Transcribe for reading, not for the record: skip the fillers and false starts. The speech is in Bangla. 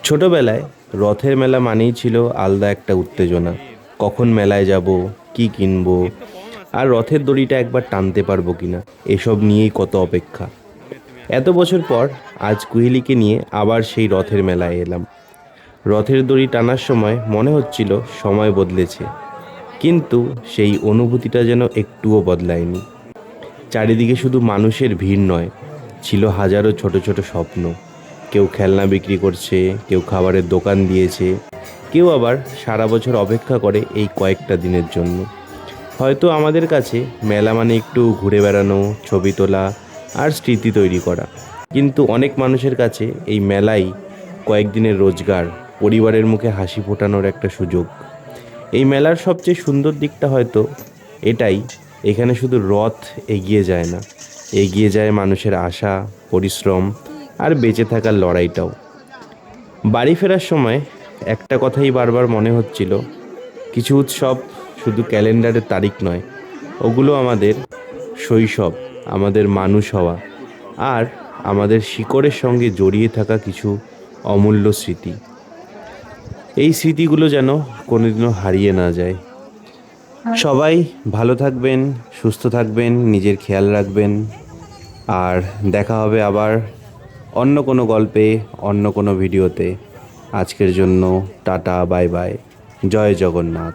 ছোটবেলায় রথের মেলা মানেই ছিল আলাদা একটা উত্তেজনা। কখন মেলায় যাব, কি কিনবো, আর রথের দড়িটা একবার টানতে পারবো কিনা, এসব নিয়েই কত অপেক্ষা। এত বছর পর আজ কুহেলিকে নিয়ে আবার সেই রথের মেলায় এলাম। রথের দড়ি টানার সময় মনে হচ্ছিল সময় বদলেছে, কিন্তু সেই অনুভূতিটা যেন একটুও বদলায়নি। চারিদিকে শুধু মানুষের ভিড় নয়, ছিল হাজারো ছোট ছোট স্বপ্ন। কেউ খেলনা বিক্রি করছে, কেউ খাবারের দোকান দিয়েছে, কেউ আবার সারা বছর অপেক্ষা করে এই কয়েকটা দিনের জন্য। হয়তো আমাদের কাছে মেলা মানে একটু ঘুরে বেড়ানো, ছবি তোলা আর স্মৃতি তৈরি করা, কিন্তু অনেক মানুষের কাছে এই মেলাই কয়েকদিনের রোজগার, পরিবারের মুখে হাসি ফোটানোর একটা সুযোগ। এই মেলার সবচেয়ে সুন্দর দিকটা হয়তো এটাই, এখানে শুধু রথ এগিয়ে যায় না, এগিয়ে যায় মানুষের আশা, পরিশ্রম আর বেঁচে থাকার লড়াইটাও। বাড়ি ফেরার সময় একটা কথাই বারবার মনে হচ্ছিল, কিছু উৎসব শুধু ক্যালেন্ডারের তারিখ নয়, ওগুলো আমাদের শৈশব, আমাদের মানুষ হওয়া আর আমাদের শিকড়ের সঙ্গে জড়িয়ে থাকা কিছু অমূল্য স্মৃতি। এই স্মৃতিগুলো যেন কোনোদিনও হারিয়ে না যায়। সবাই ভালো থাকবেন, সুস্থ থাকবেন, নিজের খেয়াল রাখবেন। আর দেখা হবে আবার অন্য কোনো গল্পে, অন্য কোনো ভিডিওতে। আজকের জন্য টাটা, বাই বাই, জয় জগন্নাথ।